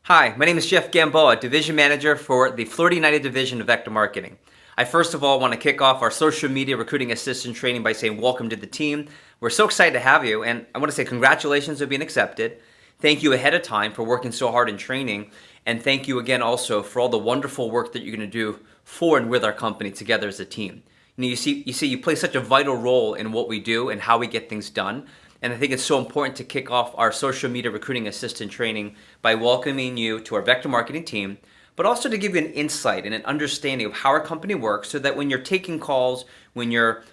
Hi, my name is Jeff Gamboa, Division Manager for the Florida United Division of Vector Marketing. I first of all want to kick off our social media recruiting assistant training by saying welcome to the team. We're so excited to have you, and I want to say congratulations on being accepted. Thank you ahead of time for working so hard in training, and thank you again also for all the wonderful work that you're going to do for and with our company together as a team. You see, you play such a vital role in what we do and how we get things done. And I think it's so important to kick off our social media recruiting assistant training by welcoming you to our vector marketing team, but also to give you an insight and an understanding of how our company works so that when you're taking calls, when you're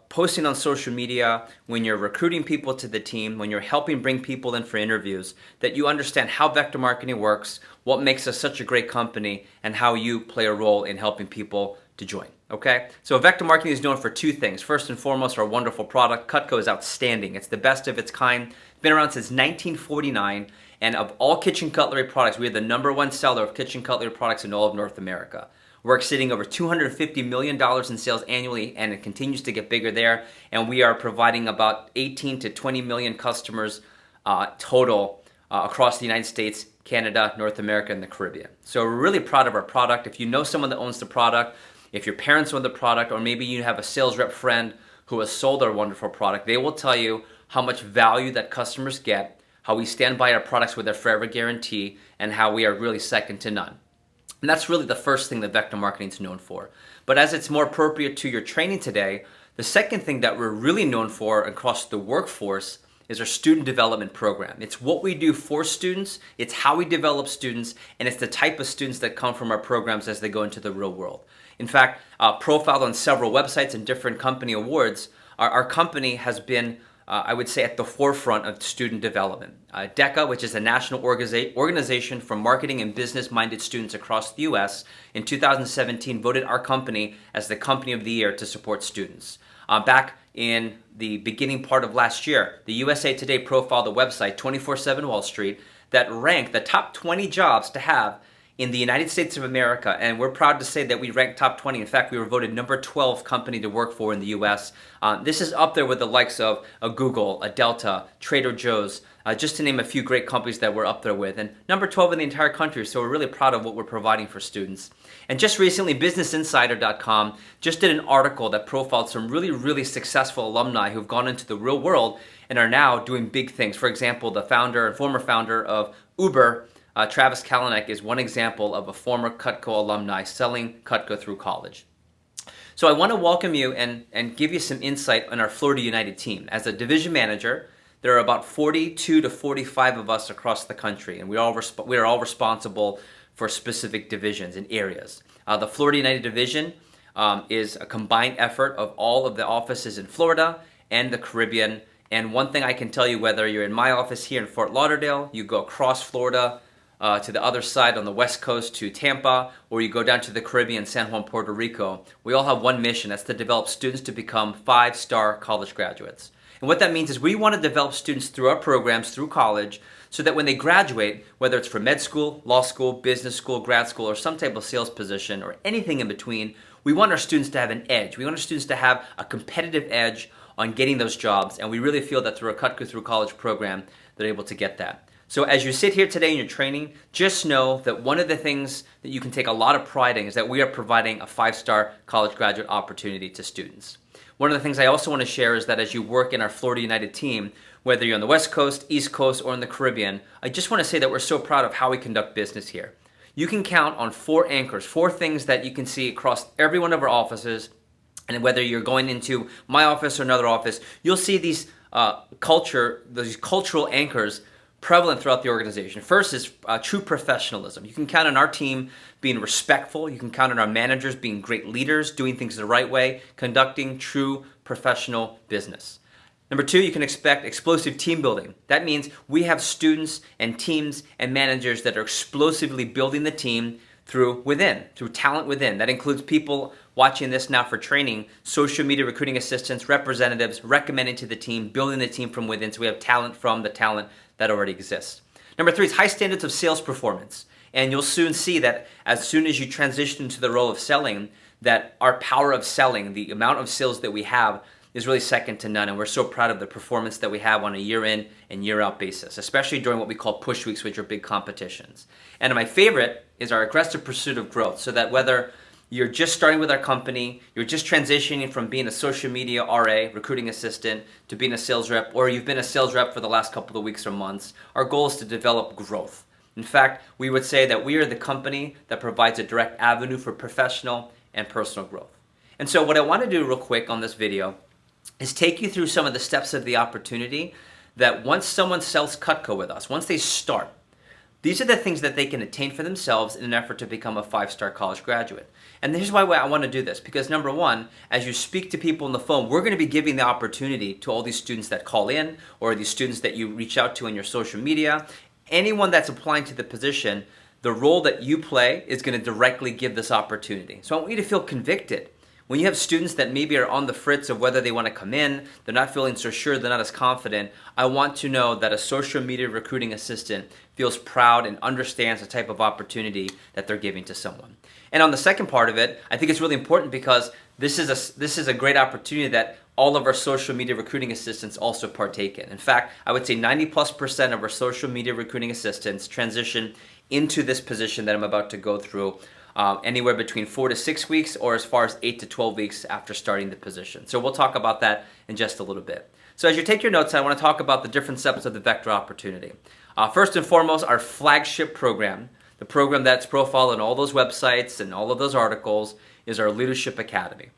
posting on social media, when you're recruiting people to the team, when you're helping bring people in for interviews, that you understand how vector marketing works, what makes us such a great company, and how you play a role in helping people to join. Okay, so vector marketing is known for two things. First and foremost, our wonderful product. Cutco is outstanding. It's the best of its kind. It's been around since 1949, and of all kitchen cutlery products, we are the #1 seller of kitchen cutlery products in all of North America. We're exceeding over $250 million in sales annually, and it continues to get bigger there. And we are providing about 18 to 20 million customers total across the United States, Canada, North America, and the Caribbean. So we're really proud of our product. If you know someone that owns the product, if your parents own the product, or maybe you have a sales rep friend who has sold our wonderful product, they will tell you how much value that customers get, how we stand by our products with a forever guarantee, and how we are really second to none. And that's really the first thing that vector marketing is known for. But as it's more appropriate to your training today, the second thing that we're really known for across the workforce is our student development program. It's what we do for students, it's how we develop students, and it's the type of students that come from our programs as they go into the real world. In fact, profiled on several websites and different company awards, our company has been, I would say, at the forefront of student development. DECA, which is a national organization for marketing and business-minded students across the U.S., in 2017 voted our company as the Company of the Year to support students. Back in the beginning part of last year, the USA Today profiled the website 24/7 Wall Street that ranked the top 20 jobs to have in the United States of America, and we're proud to say that we ranked top 20. In fact, we were voted number 12 company to work for in the U.S. This is up there with the likes of a Google, a Delta, Trader Joe's, just to name a few great companies that we're up there with, and number 12 in the entire country, so we're really proud of what we're providing for students. And just recently, BusinessInsider.com just did an article that profiled some really successful alumni who've gone into the real world and are now doing big things. For example, the founder and former founder of Uber, Travis Kalanick, is one example of a former Cutco alumni selling Cutco through college. So I want to welcome you and give you some insight on our Florida United team. As a division manager, there are about 42 to 45 of us across the country, and we are all responsible for specific divisions and areas. The Florida United Division is a combined effort of all of the offices in Florida and the Caribbean. And one thing I can tell you, whether you're in my office here in Fort Lauderdale, you go across Florida to the other side on the west coast to Tampa, or you go down to the Caribbean, San Juan, Puerto Rico, we all have one mission. That's to develop students to become 5-star college graduates. And what that means is we want to develop students through our programs, through college, so that when they graduate, whether it's from med school, law school, business school, grad school, or some type of sales position, or anything in between, we want our students to have an edge. We want our students to have a competitive edge on getting those jobs, and we really feel that through our Cutco Through College program, they're able to get that. So as you sit here today in your training, just know that one of the things that you can take a lot of pride in is that we are providing a 5-star college graduate opportunity to students. One of the things I also want to share is that as you work in our Florida United team, whether you're on the West Coast, East Coast, or in the Caribbean, I just want to say that we're so proud of how we conduct business here. You can count on 4 anchors, 4 things that you can see across every one of our offices, and whether you're going into my office or another office, you'll see these cultural anchors prevalent throughout the organization. First is true professionalism. You can count on our team being respectful. You can count on our managers being great leaders, doing things the right way, conducting true professional business. Number 2, you can expect explosive team building. That means we have students and teams and managers that are explosively building the team through talent within. That includes people watching this now for training, social media recruiting assistants, representatives, recommending to the team, building the team from within, so we have talent from the talent that already exists. Number 3 is high standards of sales performance. And you'll soon see that as soon as you transition into the role of selling, that our power of selling, the amount of sales that we have, is really second to none, and we're so proud of the performance that we have on a year in and year out basis, especially during what we call push weeks, which are big competitions. And my favorite is our aggressive pursuit of growth, so that whether you're just starting with our company, you're just transitioning from being a social media RA, recruiting assistant, to being a sales rep, or you've been a sales rep for the last couple of weeks or months, our goal is to develop growth. In fact, we would say that we are the company that provides a direct avenue for professional and personal growth. And so what I want to do real quick on this video is take you through some of the steps of the opportunity that once someone sells Cutco with us, once they start, these are the things that they can attain for themselves in an effort to become a 5-star college graduate. And here's why I want to do this, because number one, as you speak to people on the phone, we're going to be giving the opportunity to all these students that call in, or these students that you reach out to in your social media, anyone that's applying to the position, the role that you play is going to directly give this opportunity. So I want you to feel convicted. When you have students that maybe are on the fritz of whether they want to come in, they're not feeling so sure, they're not as confident, I want to know that a social media recruiting assistant feels proud and understands the type of opportunity that they're giving to someone. And on the second part of it, I think it's really important because this is a great opportunity that all of our social media recruiting assistants also partake in. In fact, I would say 90+% of our social media recruiting assistants transition into this position that I'm about to go through anywhere between 4 to 6 weeks or as far as 8 to 12 weeks after starting the position. So we'll talk about that in just a little bit. So as you take your notes, I want to talk about the different steps of the Vector opportunity. First and foremost, our flagship program, the program that's profiled on all those websites and all of those articles, is our Leadership Academy.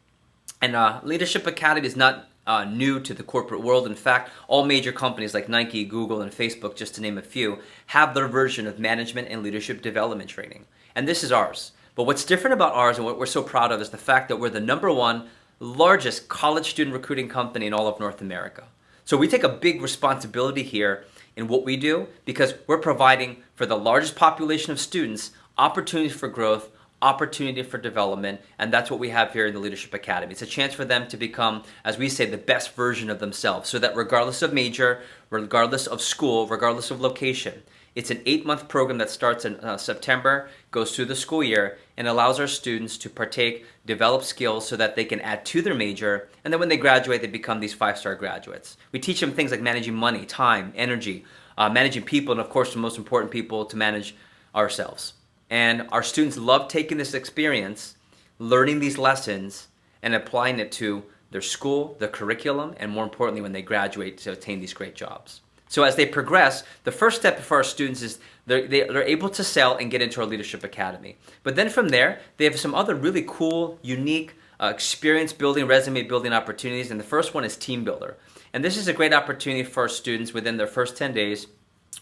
And Leadership Academy is not new to the corporate world. In fact, all major companies like Nike, Google, and Facebook, just to name a few, have their version of management and leadership development training. And this is ours. But what's different about ours and what we're so proud of is the fact that we're the #1 largest college student recruiting company in all of North America. So we take a big responsibility here in what we do because we're providing for the largest population of students opportunities for growth, opportunity for development, and that's what we have here in the Leadership Academy. It's a chance for them to become, as we say, the best version of themselves, so that regardless of major, regardless of school, regardless of location, it's an 8-month program that starts in September, goes through the school year, and allows our students to partake, develop skills so that they can add to their major, and then when they graduate, they become these 5-star graduates. We teach them things like managing money, time, energy, managing people, and of course, the most important people, to manage ourselves. And our students love taking this experience, learning these lessons, and applying it to their school, their curriculum, and more importantly, when they graduate, to attain these great jobs. So as they progress, the first step for our students is they're able to sell and get into our Leadership Academy. But then from there, they have some other really cool, unique experience building, resume building opportunities. And the first one is Team Builder. And this is a great opportunity for our students within their first 10 days.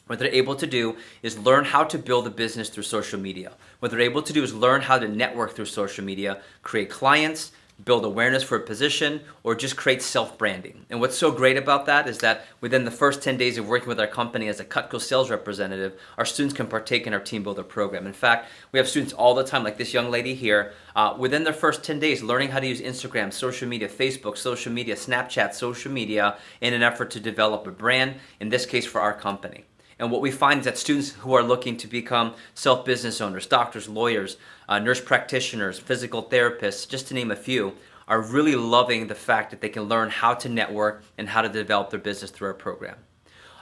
What they're able to do is learn how to build a business through social media. What they're able to do is learn how to network through social media, create clients, build awareness for a position, or just create self-branding. And what's so great about that is that within the first 10 days of working with our company as a Cutco sales representative, our students can partake in our Team Builder program. In fact, we have students all the time, like this young lady here, within their first 10 days learning how to use Instagram, social media, Facebook, social media, Snapchat, social media, in an effort to develop a brand, in this case for our company. And what we find is that students who are looking to become self-business owners, doctors, lawyers, nurse practitioners, physical therapists, just to name a few, are really loving the fact that they can learn how to network and how to develop their business through our program.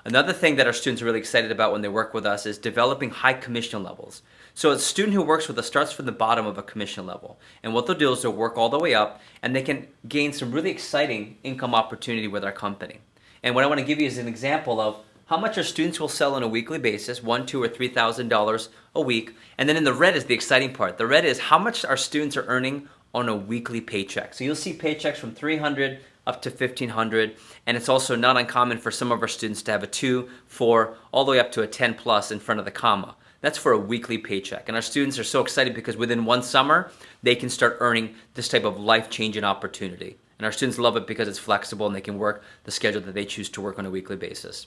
Another thing that our students are really excited about when they work with us is developing high commission levels. So a student who works with us starts from the bottom of a commission level. And what they'll do is they'll work all the way up, and they can gain some really exciting income opportunity with our company. And what I want to give you is an example of how much our students will sell on a weekly basis, $1,000, $2,000, or $3,000 a week. And then in the red is the exciting part. The red is how much our students are earning on a weekly paycheck. So you'll see paychecks from $300 up to $1,500. And it's also not uncommon for some of our students to have a 2, 4, all the way up to a 10 plus in front of the comma. That's for a weekly paycheck. And our students are so excited because within one summer, they can start earning this type of life-changing opportunity. And our students love it because it's flexible and they can work the schedule that they choose to work on a weekly basis.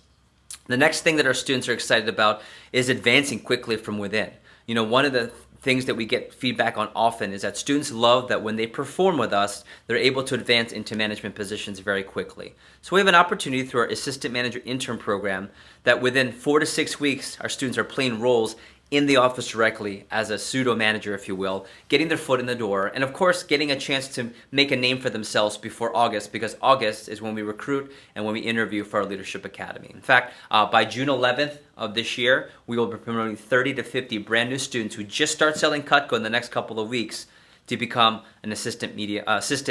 The next thing that our students are excited about is advancing quickly from within. You know, one of the things that we get feedback on often is that students love that when they perform with us, they're able to advance into management positions very quickly. So we have an opportunity through our Assistant Manager Intern program that within 4 to 6 weeks, our students are playing roles in the office directly as a pseudo manager, if you will, getting their foot in the door, and of course, getting a chance to make a name for themselves before August, because August is when we recruit and when we interview for our Leadership Academy. In fact, by June 11th of this year, we will be promoting 30 to 50 brand new students who just start selling Cutco in the next couple of weeks to become an assistant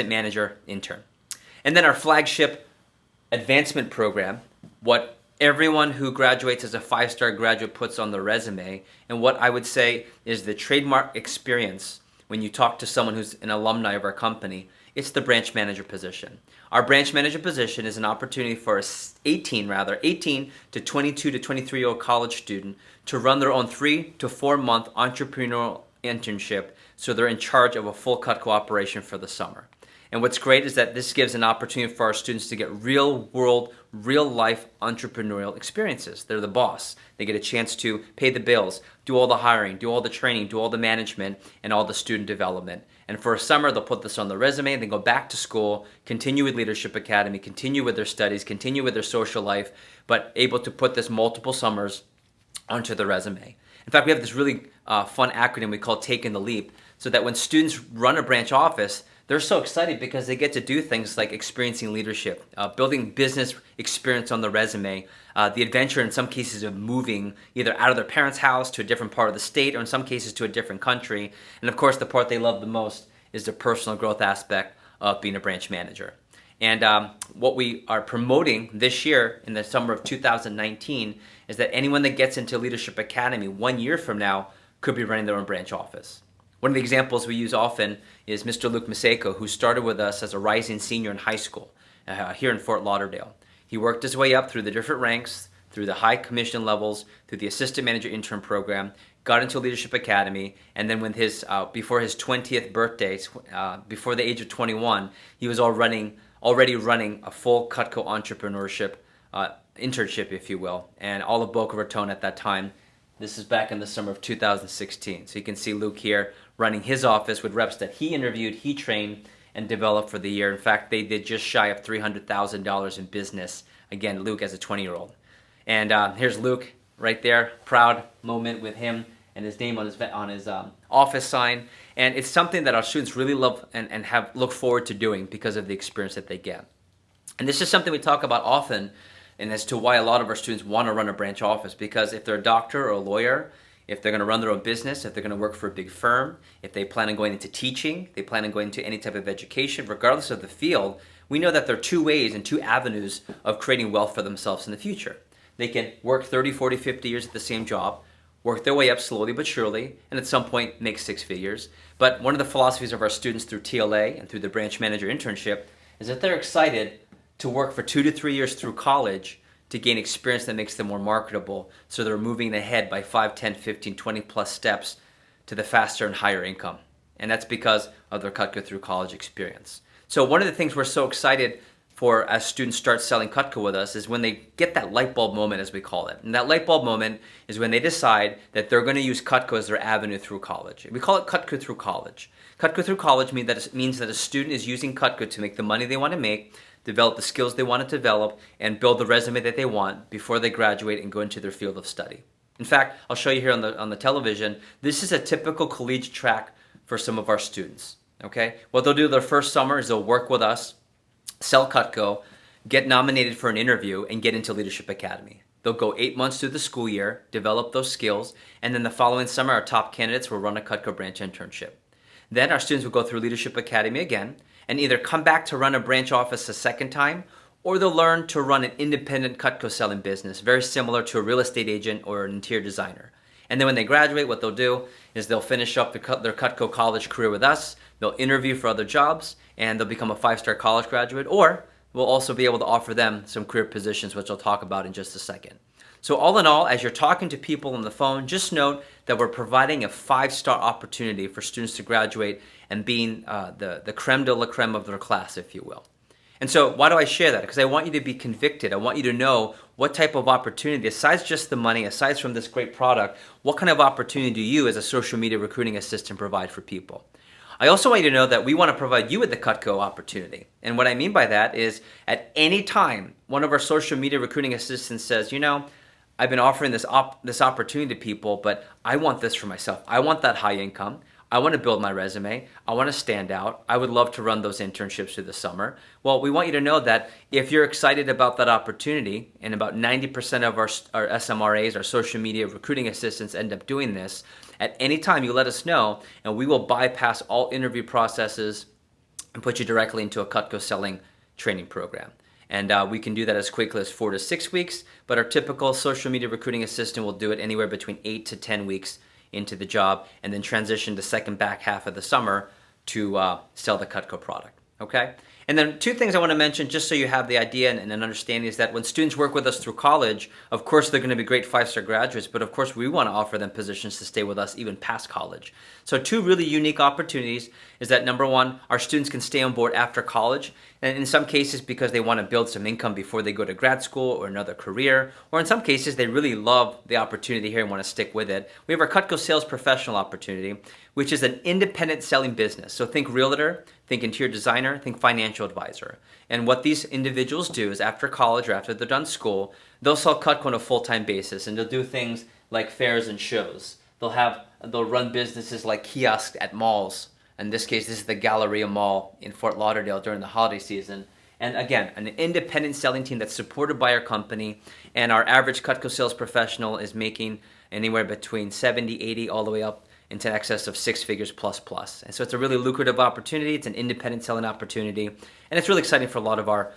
manager intern. And then our flagship advancement program, what everyone who graduates as a 5-star graduate puts on their resume, and what I would say is the trademark experience when you talk to someone who's an alumni of our company, it's the branch manager position. Our branch manager position is an opportunity for 18 to 22 to 23-year-old college student to run their own 3 to 4 month entrepreneurial internship, so they're in charge of a full Cutco operation for the summer. And what's great is that this gives an opportunity for our students to get real-world, real-life entrepreneurial experiences. They're the boss. They get a chance to pay the bills, do all the hiring, do all the training, do all the management, and all the student development. And for a summer, they'll put this on their resume, and then go back to school, continue with Leadership Academy, continue with their studies, continue with their social life, but able to put this multiple summers onto the resume. In fact, we have this really fun acronym we call Taking the Leap, so that when students run a branch office, they're so excited because they get to do things like experiencing leadership, building business experience on the resume, the adventure in some cases of moving either out of their parents' house to a different part of the state, or in some cases to a different country. And of course, the part they love the most is the personal growth aspect of being a branch manager. And what we are promoting this year in the summer of 2019 is that anyone that gets into Leadership Academy 1 year from now could be running their own branch office. One of the examples we use often is Mr. Luke Maseko, who started with us as a rising senior in high school here in Fort Lauderdale. He worked his way up through the different ranks, through the high commission levels, through the assistant manager intern program, got into Leadership Academy, and then when before his 20th birthday, before the age of 21, he was already running a full Cutco entrepreneurship internship, if you will, and all of Boca Raton at that time. This is back in the summer of 2016. So you can see Luke here running his office with reps that he interviewed, he trained, and developed for the year. In fact, they did just shy of $300,000 in business. Again, Luke as a 20-year-old. And here's Luke right there, proud moment with him and his name on his office sign. And it's something that our students really love and look forward to doing because of the experience that they get. And this is something we talk about often, and as to why a lot of our students want to run a branch office, because if they're a doctor or a lawyer, if they're going to run their own business, if they're going to work for a big firm, if they plan on going into teaching, they plan on going into any type of education, regardless of the field, we know that there are two ways and two avenues of creating wealth for themselves in the future. They can work 30, 40, 50 years at the same job, work their way up slowly but surely, and at some point make 6 figures. But one of the philosophies of our students through TLA and through the branch manager internship is that they're excited to work for 2 to 3 years through college to gain experience that makes them more marketable, so they're moving ahead by 5, 10, 15, 20 plus steps to the faster and higher income. And that's because of their Cutco through college experience. So one of the things we're so excited for as students start selling Cutco with us is when they get that light bulb moment, as we call it. And that light bulb moment is when they decide that they're going to use Cutco as their avenue through college. We call it Cutco through college. Cutco through college means that a student is using Cutco to make the money they want to make, develop the skills they want to develop, and build the resume that they want before they graduate and go into their field of study. In fact, I'll show you here on the television, this is a typical collegiate track for some of our students. Okay? What they'll do their first summer is they'll work with us, sell Cutco, get nominated for an interview, and get into Leadership Academy. They'll go 8 months through the school year, develop those skills, and then the following summer, our top candidates will run a Cutco branch internship. Then our students will go through Leadership Academy again, and either come back to run a branch office a second time, or they'll learn to run an independent Cutco selling business, very similar to a real estate agent or an interior designer. And then when they graduate, what they'll do is they'll finish up their Cutco college career with us, they'll interview for other jobs, and they'll become a 5-star college graduate, or we'll also be able to offer them some career positions, which I'll talk about in just a second. So all in all, as you're talking to people on the phone, just note that we're providing a 5-star opportunity for students to graduate and being the creme de la creme of their class, if you will. And so why do I share that? Because I want you to be convicted. I want you to know what type of opportunity, aside just the money, aside from this great product, what kind of opportunity do you as a social media recruiting assistant provide for people? I also want you to know that we want to provide you with the Cutco opportunity. And what I mean by that is at any time, one of our social media recruiting assistants says, I've been offering this opportunity to people, but I want this for myself. I want that high income. I want to build my resume. I want to stand out. I would love to run those internships through the summer. Well, we want you to know that if you're excited about that opportunity, and about 90% of our SMRAs, our social media recruiting assistants, end up doing this, at any time you let us know, and we will bypass all interview processes and put you directly into a Cutco selling training program. And we can do that as quickly as 4 to 6 weeks, but our typical social media recruiting assistant will do it anywhere between 8 to 10 weeks into the job, and then transition the second back half of the summer to sell the Cutco product. Okay? And then 2 things I want to mention, just so you have the idea and an understanding, is that when students work with us through college, of course they're going to be great 5-star graduates, but of course we want to offer them positions to stay with us even past college. So 2 really unique opportunities is that, number 1, our students can stay on board after college, and in some cases because they want to build some income before they go to grad school or another career, or in some cases they really love the opportunity here and want to stick with it. We have our Cutco Sales Professional opportunity, which is an independent selling business. So think realtor, think interior designer, think financial advisor. And what these individuals do is, after college or after they're done school, they'll sell Cutco on a full-time basis, and they'll do things like fairs and shows. They'll run businesses like kiosks at malls. In this case, this is the Galleria Mall in Fort Lauderdale during the holiday season. And again, an independent selling team that's supported by our company, and our average Cutco sales professional is making anywhere between 70, 80, all the way up into excess of 6 figures plus. And so it's a really lucrative opportunity. It's an independent selling opportunity, and it's really exciting for a lot of our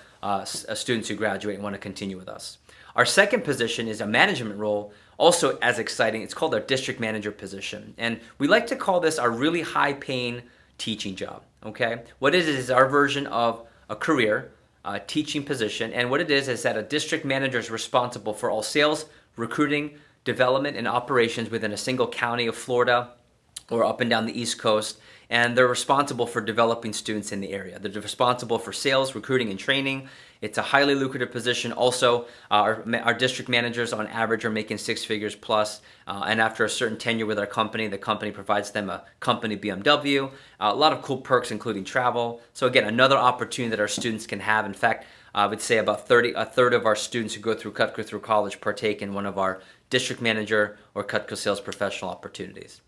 students who graduate and want to continue with us. Our second position is a management role, also as exciting. It's called our district manager position, and we like to call this our really high-paying teaching job. Okay, what it is our version of a career teaching position, and what it is that a district manager is responsible for all sales, recruiting, development, and operations within a single county of Florida or up and down the East Coast, and they're responsible for developing students in the area. They're responsible for sales, recruiting, and training. It's a highly lucrative position. Also, our district managers on average are making 6 figures plus, and after a certain tenure with our company, the company provides them a company BMW, a lot of cool perks including travel. So again, another opportunity that our students can have. In fact, I would say about a third of our students who go through Cutco through college partake in one of our district manager or Cutco sales professional opportunities.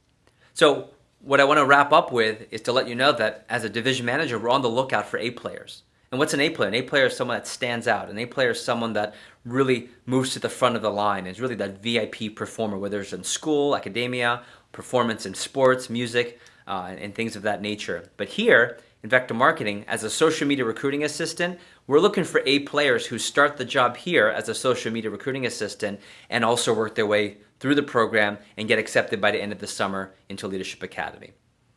So what I want to wrap up with is to let you know that as a division manager, we're on the lookout for A players. And what's an A player? An A player is someone that stands out. An A player is someone that really moves to the front of the line, is really that VIP performer, whether it's in school, academia, performance in sports, music, and things of that nature. But here in Vector Marketing, as a social media recruiting assistant, we're looking for A players who start the job here as a social media recruiting assistant and also work their way through the program and get accepted by the end of the summer into Leadership Academy.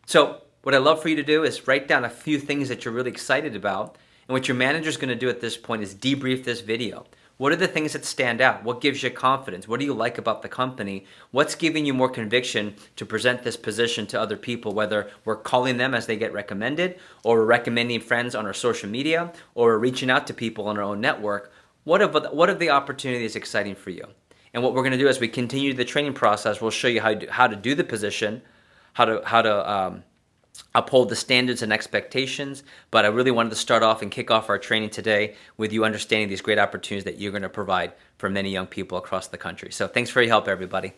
So what I'd love for you to do is write down a few things that you're really excited about, and what your manager's going to do at this point is debrief this video. What are the things that stand out? What gives you confidence? What do you like about the company? What's giving you more conviction to present this position to other people, whether we're calling them as they get recommended, or we're recommending friends on our social media, or we're reaching out to people on our own network? What of the opportunities exciting for you? And what we're going to do as we continue the training process, we'll show you how to do the position, how to uphold the standards and expectations. But I really wanted to start off and kick off our training today with you understanding these great opportunities that you're going to provide for many young people across the country. So thanks for your help, everybody.